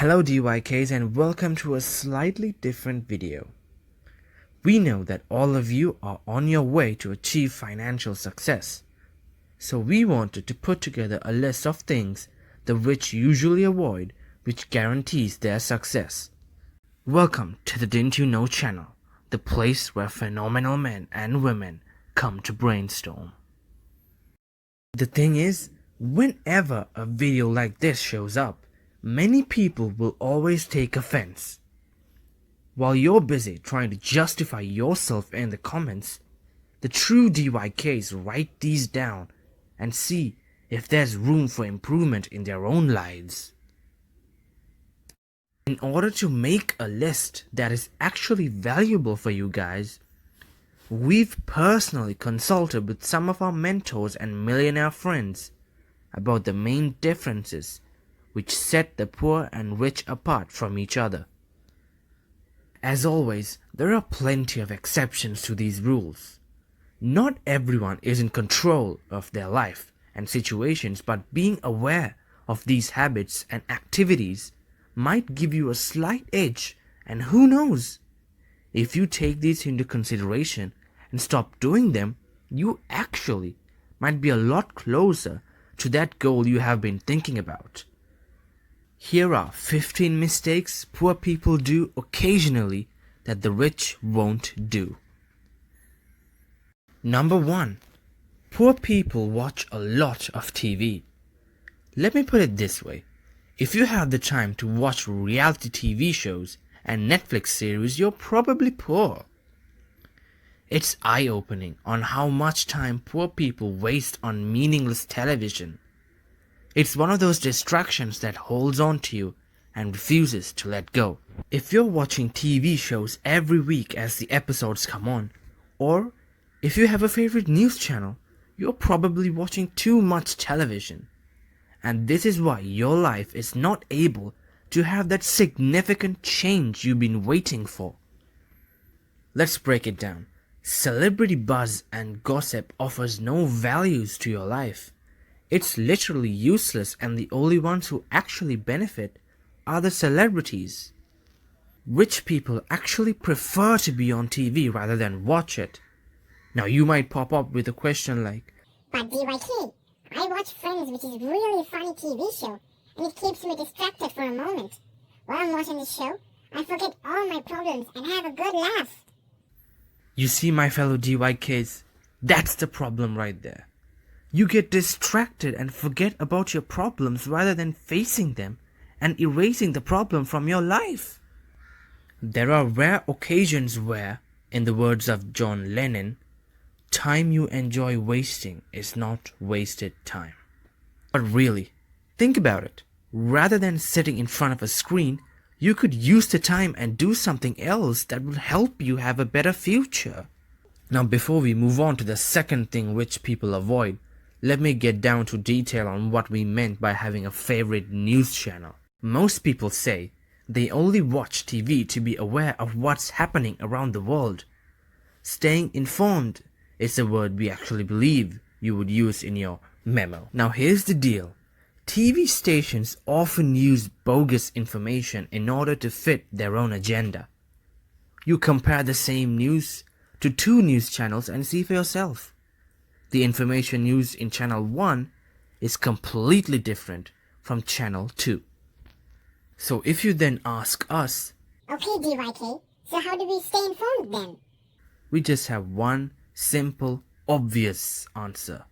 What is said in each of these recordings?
Hello DYKs and welcome to a slightly different video. We know that all of you are on your way to achieve financial success. So we wanted to put together a list of things the rich usually avoid which guarantees their success. Welcome to the Didn't You Know channel, the place where phenomenal men and women come to brainstorm. The thing is, whenever a video like this shows up, many people will always take offense. While you're busy trying to justify yourself in the comments, the true DYKs write these down and see if there's room for improvement in their own lives. In order to make a list that is actually valuable for you guys, we've personally consulted with some of our mentors and millionaire friends about the main differences which set the poor and rich apart from each other. As always, there are plenty of exceptions to these rules. Not everyone is in control of their life and situations, but being aware of these habits and activities might give you a slight edge, and who knows? If you take these into consideration and stop doing them, you actually might be a lot closer to that goal you have been thinking about. Here are 15 mistakes poor people do occasionally that the rich won't do. Number 1. Poor people watch a lot of TV. Let me put it this way. If you have the time to watch reality TV shows and Netflix series, you're probably poor. It's eye-opening on how much time poor people waste on meaningless television. It's one of those distractions that holds on to you and refuses to let go. If you're watching TV shows every week as the episodes come on, or if you have a favorite news channel, you're probably watching too much television. And this is why your life is not able to have that significant change you've been waiting for. Let's break it down. Celebrity buzz and gossip offers no values to your life. It's literally useless, and the only ones who actually benefit are the celebrities. Rich people actually prefer to be on TV rather than watch it. Now you might pop up with a question like, "But DYK, I watch Friends, which is really funny TV show, and it keeps me distracted for a moment. While I'm watching the show, I forget all my problems and have a good laugh." You see, my fellow DYKs, that's the problem right there. You get distracted and forget about your problems rather than facing them and erasing the problem from your life. There are rare occasions where, in the words of John Lennon, time you enjoy wasting is not wasted time. But really, think about it. Rather than sitting in front of a screen, you could use the time and do something else that will help you have a better future. Now, before we move on to the second thing rich people avoid, let me get down to detail on what we meant by having a favorite news channel. Most people say they only watch TV to be aware of what's happening around the world. Staying informed is a word we actually believe you would use in your memo. Now here's the deal. TV stations often use bogus information in order to fit their own agenda. You compare the same news to two news channels and see for yourself. The information used in channel 1 is completely different from channel 2. So if you then ask us, "Okay, DYK, so how do we stay informed then?" we just have one simple, obvious answer.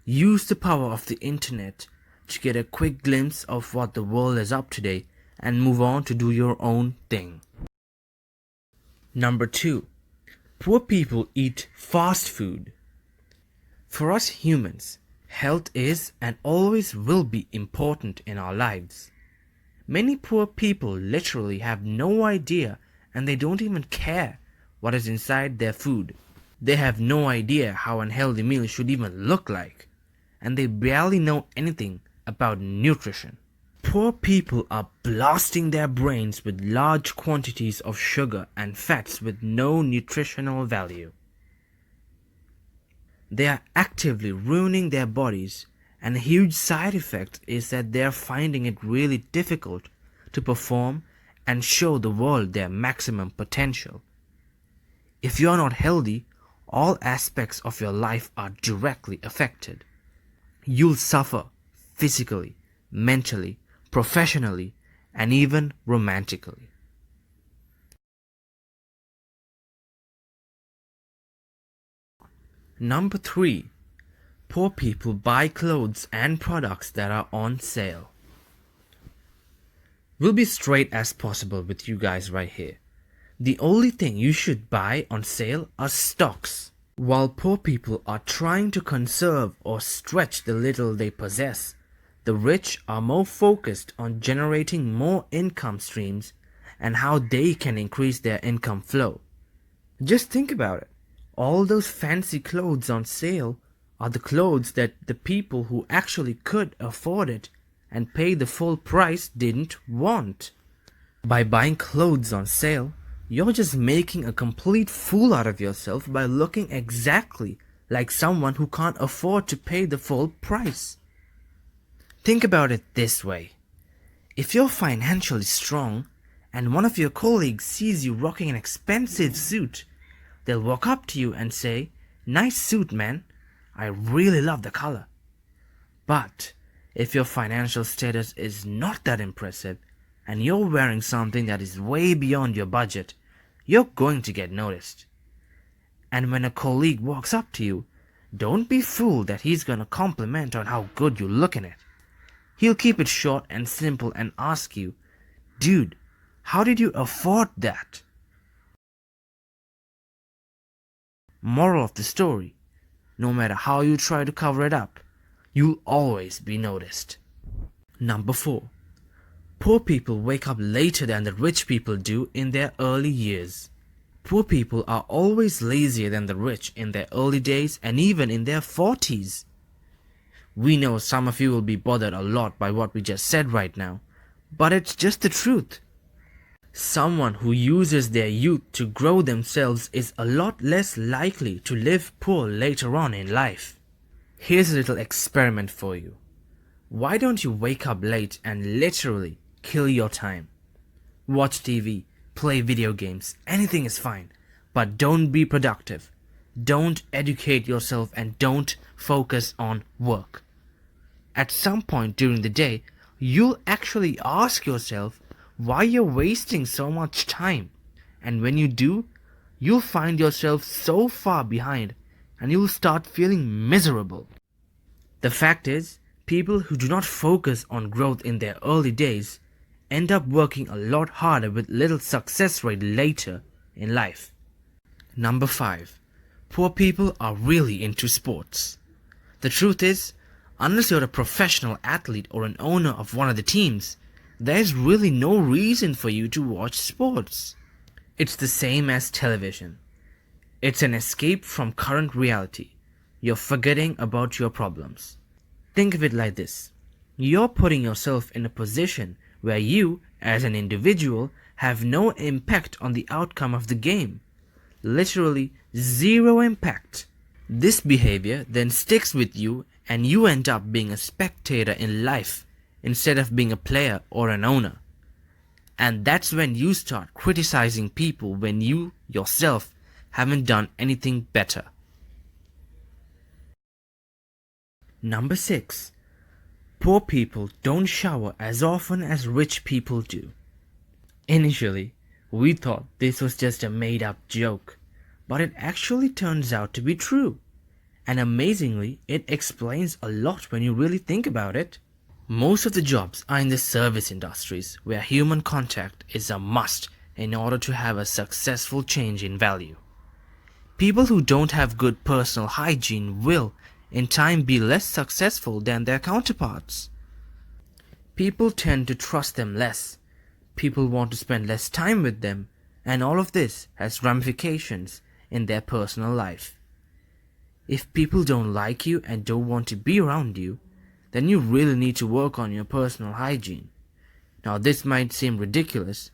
Use the power of the internet to get a quick glimpse of what the world is up to today and move on to do your own thing. Number 2. Poor people eat fast food. For us humans, health is and always will be important in our lives. Many poor people literally have no idea, and they don't even care what is inside their food. They have no idea how an healthy meal should even look like, and they barely know anything about nutrition. Poor people are blasting their brains with large quantities of sugar and fats with no nutritional value. They are actively ruining their bodies, and a huge side effect is that they are finding it really difficult to perform and show the world their maximum potential. If you are not healthy, all aspects of your life are directly affected. You'll suffer physically, mentally, professionally, and even romantically. Number 3. Poor people buy clothes and products that are on sale. We'll be straight as possible with you guys right here. The only thing you should buy on sale are stocks. While poor people are trying to conserve or stretch the little they possess, the rich are more focused on generating more income streams and how they can increase their income flow. Just think about it. All those fancy clothes on sale are the clothes that the people who actually could afford it and pay the full price didn't want. By buying clothes on sale, you're just making a complete fool out of yourself by looking exactly like someone who can't afford to pay the full price. Think about it this way. If you're financially strong and one of your colleagues sees you rocking an expensive suit, they'll walk up to you and say, "Nice suit, man. I really love the color." But if your financial status is not that impressive and you're wearing something that is way beyond your budget, you're going to get noticed. And when a colleague walks up to you, don't be fooled that he's going to compliment on how good you look in it. He'll keep it short and simple and ask you, "Dude, how did you afford that?" Moral of the story: no matter how you try to cover it up, you'll always be noticed. Number 4. Poor people wake up later than the rich people do in their early years. Poor people are always lazier than the rich in their early days and even in their 40s. We know some of you will be bothered a lot by what we just said right now, but it's just the truth. Someone who uses their youth to grow themselves is a lot less likely to live poor later on in life. Here's a little experiment for you. Why don't you wake up late and literally kill your time? Watch TV, play video games, anything is fine, but don't be productive. Don't educate yourself and don't focus on work. At some point during the day, you'll actually ask yourself why you're wasting so much time, and when you do, you'll find yourself so far behind and you'll start feeling miserable. The fact is, people who do not focus on growth in their early days end up working a lot harder with little success rate later in life. Number 5. Poor people are really into sports. The truth is, unless you're a professional athlete or an owner of one of the teams, there's really no reason for you to watch sports. It's the same as television. It's an escape from current reality. You're forgetting about your problems. Think of it like this. You're putting yourself in a position where you, as an individual, have no impact on the outcome of the game. Literally zero impact. This behavior then sticks with you and you end up being a spectator in life instead of being a player or an owner. And that's when you start criticizing people when you yourself haven't done anything better. Number 6. Poor people don't shower as often as rich people do. Initially, we thought this was just a made-up joke, but it actually turns out to be true. And amazingly, it explains a lot when you really think about it. Most of the jobs are in the service industries where human contact is a must in order to have a successful change in value. People who don't have good personal hygiene will, in time, be less successful than their counterparts. People tend to trust them less. People want to spend less time with them, and all of this has ramifications in their personal life. If people don't like you and don't want to be around you, then you really need to work on your personal hygiene. Now, this might seem ridiculous,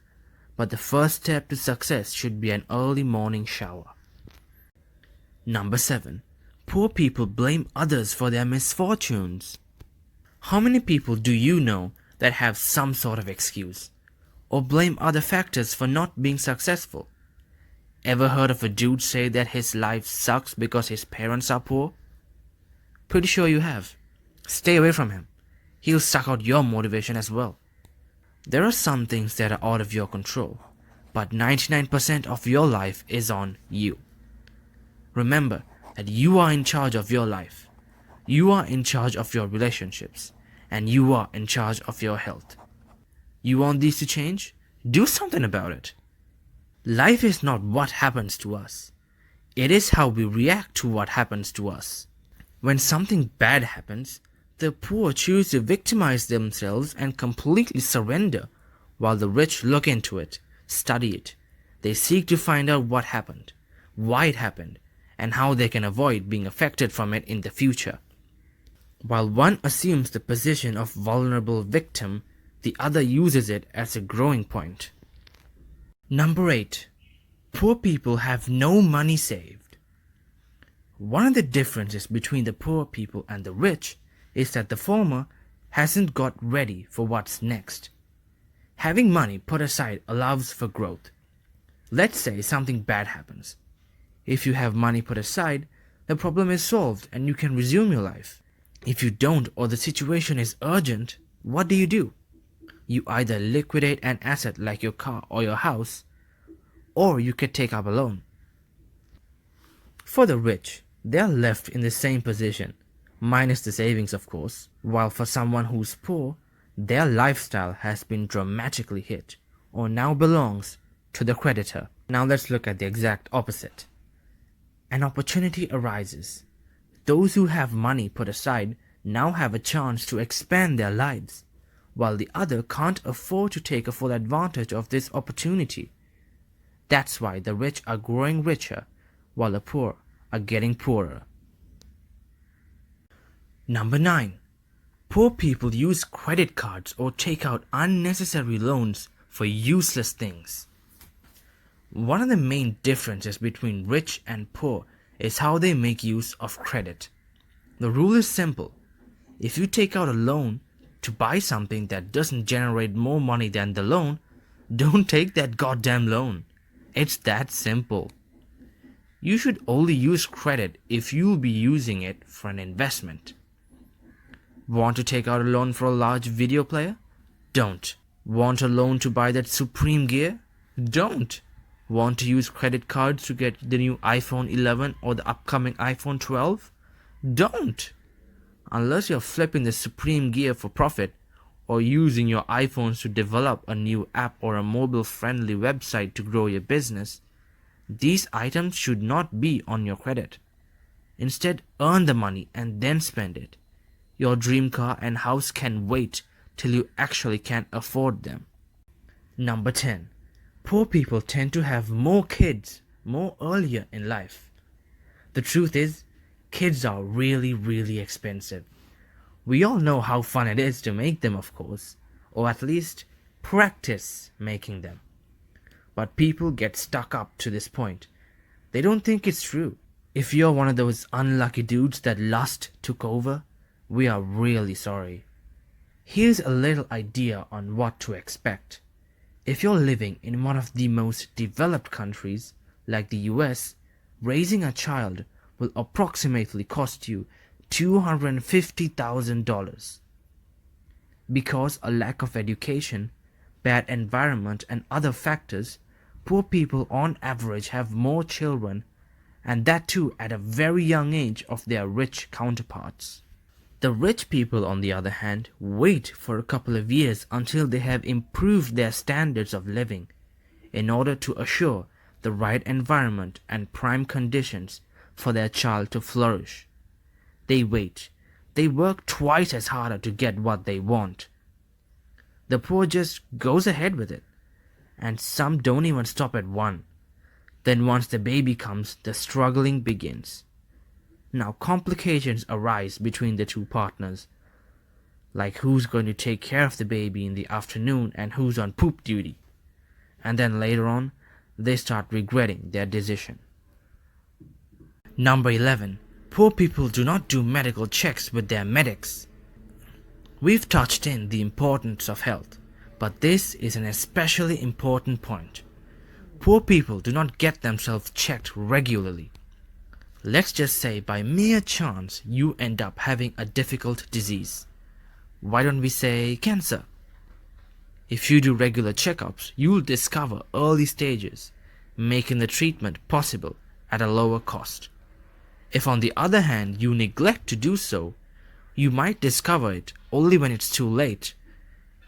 but the first step to success should be an early morning shower. Number 7. Poor people blame others for their misfortunes. How many people do you know that have some sort of excuse? or blame other factors for not being successful. Ever heard of a dude say that his life sucks because his parents are poor? Pretty sure you have. Stay away from him. He'll suck out your motivation as well. There are some things that are out of your control, but 99% of your life is on you. Remember that you are in charge of your life. You are in charge of your relationships, and you are in charge of your health. You want these to change? Do something about it. Life is not what happens to us. It is how we react to what happens to us. When something bad happens, the poor choose to victimize themselves and completely surrender, while the rich look into it, study it. They seek to find out what happened, why it happened, and how they can avoid being affected from it in the future. While one assumes the position of vulnerable victim, the other uses it as a growing point. Number 8. Poor people have no money saved. One of the differences between the poor people and the rich is that the former hasn't got ready for what's next. Having money put aside allows for growth. Let's say something bad happens. If you have money put aside, the problem is solved and you can resume your life. If you don't, or the situation is urgent, what do? You either liquidate an asset like your car or your house, or you could take up a loan. For the rich, they are left in the same position, minus the savings of course, while for someone who's poor, their lifestyle has been dramatically hit, or now belongs to the creditor. Now let's look at the exact opposite. An opportunity arises. Those who have money put aside now have a chance to expand their lives, while the other can't afford to take a full advantage of this opportunity. That's why the rich are growing richer, while the poor are getting poorer. Number 9. Poor people use credit cards or take out unnecessary loans for useless things. One of the main differences between rich and poor is how they make use of credit. The rule is simple. If you take out a loan to buy something that doesn't generate more money than the loan, don't take that goddamn loan. It's that simple. You should only use credit if you'll be using it for an investment. Want to take out a loan for a large video player? Don't. Want a loan to buy that supreme gear? Don't. Want to use credit cards to get the new iPhone 11 or the upcoming iPhone 12? Don't. Unless you're flipping the supreme gear for profit or using your iPhones to develop a new app or a mobile-friendly website to grow your business, these items should not be on your credit. Instead, earn the money and then spend it. Your dream car and house can wait till you actually can afford them. Number 10. Poor people tend to have more kids more earlier in life. The truth is, kids are really expensive. We all know how fun it is to make them, of course, or at least practice making them. But people get stuck up to this point. They don't think it's true. If you're one of those unlucky dudes that lust took over, we are really sorry. Here's a little idea on what to expect. If you're living in one of the most developed countries, like the US, raising a child will approximately cost you $250,000. Because a lack of education, bad environment and other factors, poor people on average have more children, and that too at a very young age of their rich counterparts. The rich people, on the other hand, wait for a couple of years until they have improved their standards of living in order to assure the right environment and prime conditions for their child to flourish. They wait. They work twice as harder to get what they want. The poor just goes ahead with it, and some don't even stop at one. Then once the baby comes, the struggling begins. Now complications arise between the two partners, like who's going to take care of the baby in the afternoon and who's on poop duty. And then later on, they start regretting their decision. Number 11. Poor people do not do medical checks with their medics. We've touched in the importance of health, But this is an especially important point. Poor people do not get themselves checked regularly. Let's just say by mere chance you end up having a difficult disease. Why don't we say cancer? If you do regular checkups, you'll discover early stages, making the treatment possible at a lower cost. If on the other hand you neglect to do so, you might discover it only when it's too late.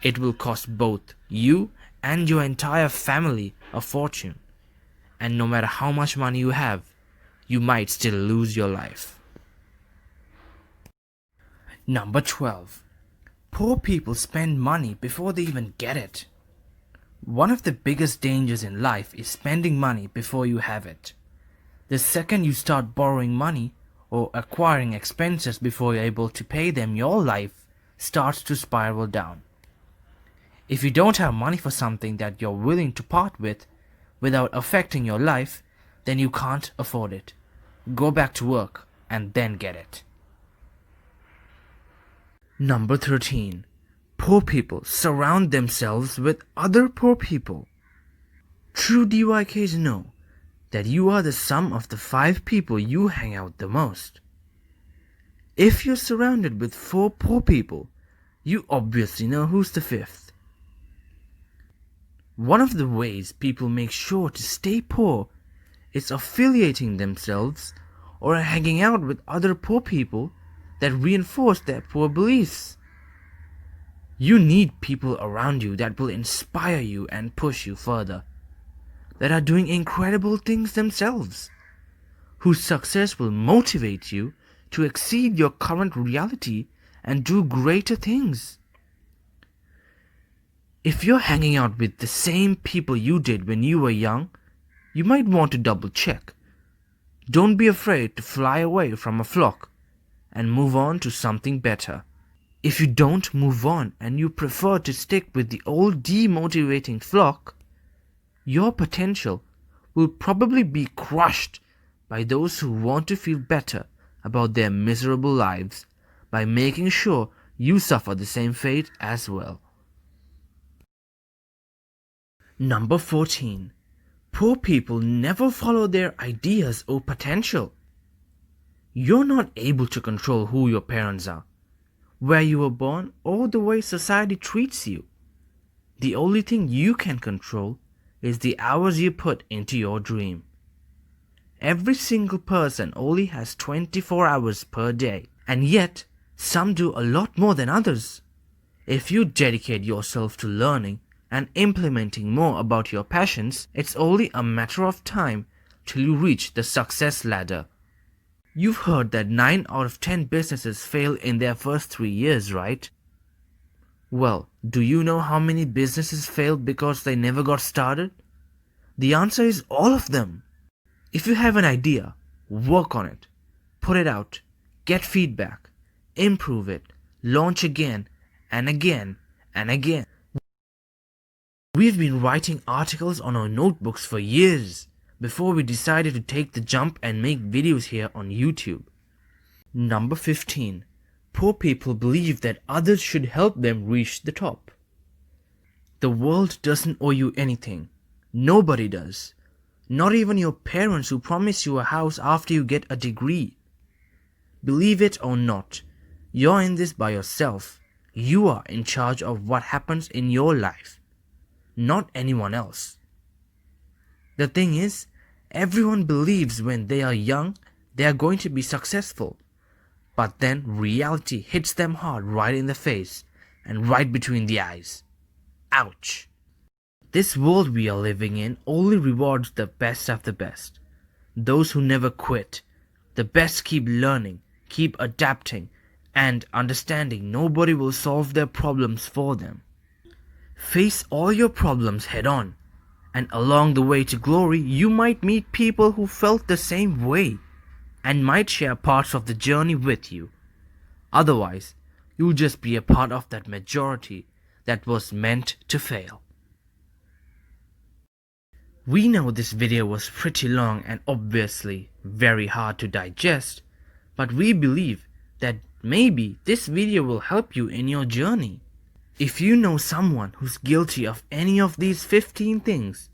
It will cost both you and your entire family a fortune. And no matter how much money you have, you might still lose your life. Number 12. Poor people spend money before they even get it. One of the biggest dangers in life is spending money before you have it. The second you start borrowing money or acquiring expenses before you're able to pay them, your life starts to spiral down. If you don't have money for something that you're willing to part with without affecting your life, then you can't afford it. Go back to work and then get it. Number 13. Poor people surround themselves with other poor people. True DYKs know that you are the sum of the 5 people you hang out the most. If you're surrounded with 4 poor people, you obviously know who's the 5th. One of the ways people make sure to stay poor is affiliating themselves or hanging out with other poor people that reinforce their poor beliefs. You need people around you that will inspire you and push you further, that are doing incredible things themselves, whose success will motivate you to exceed your current reality and do greater things. If you're hanging out with the same people you did when you were young, you might want to double check. Don't be afraid to fly away from a flock and move on to something better. If you don't move on and you prefer to stick with the old demotivating flock, your potential will probably be crushed by those who want to feel better about their miserable lives by making sure you suffer the same fate as well. Number 14. Poor people never follow their ideas or potential. You're not able to control who your parents are, where you were born, or the way society treats you. The only thing you can control is the hours you put into your dream. Every single person only has 24 hours per day, and yet some do a lot more than others. If you dedicate yourself to learning and implementing more about your passions, it's only a matter of time till you reach the success ladder. You've heard that 9 out of 10 businesses fail in their first 3 years, right? Well, do you know how many businesses failed because they never got started? The answer is all of them. If you have an idea, work on it, put it out, get feedback, improve it, launch again and again and again. We've been writing articles on our notebooks for years before we decided to take the jump and make videos here on YouTube. Number 15. Poor people believe that others should help them reach the top. The world doesn't owe you anything. Nobody does. Not even your parents who promise you a house after you get a degree. Believe it or not, you're in this by yourself. You are in charge of what happens in your life, not anyone else. The thing is, everyone believes when they are young they are going to be successful, but then reality hits them hard right in the face and right between the eyes. Ouch! This world we are living in only rewards the best of the best. Those who never quit. The best keep learning, keep adapting, and understanding nobody will solve their problems for them. Face all your problems head on, and along the way to glory you might meet people who felt the same way and might share parts of the journey with you. Otherwise, you'll just be a part of that majority that was meant to fail. We know this video was pretty long and obviously very hard to digest, but we believe that maybe this video will help you in your journey. If you know someone who's guilty of any of these 15 things,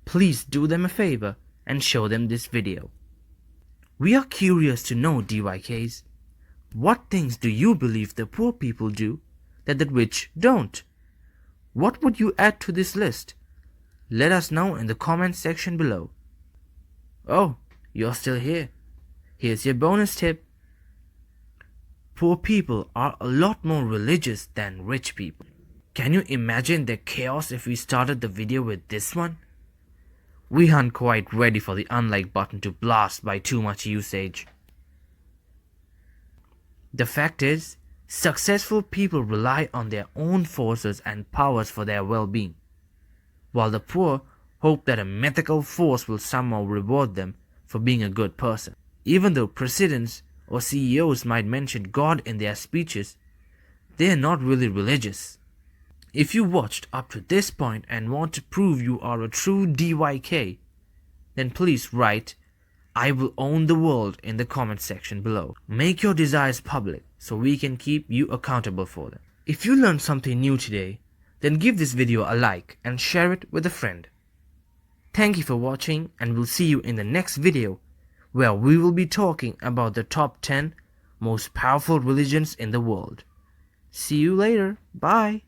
please do them a favor and show them this video. We are curious to know, DYKs, what things do you believe the poor people do that the rich don't? What would you add to this list? Let us know in the comments section below. Oh, you're still here. Here's your bonus tip. Poor people are a lot more religious than rich people. Can you imagine the chaos if we started the video with this one? We aren't quite ready for the unlike button to blast by too much usage. The fact is, successful people rely on their own forces and powers for their well-being, while the poor hope that a mythical force will somehow reward them for being a good person. Even though presidents or CEOs might mention God in their speeches, they are not really religious. If you watched up to this point and want to prove you are a true DYK, then please write, "I will own the world" in the comment section below. Make your desires public so we can keep you accountable for them. If you learned something new today, then give this video a like and share it with a friend. Thank you for watching, and we'll see you in the next video where we will be talking about the top 10 most powerful religions in the world. See you later. Bye.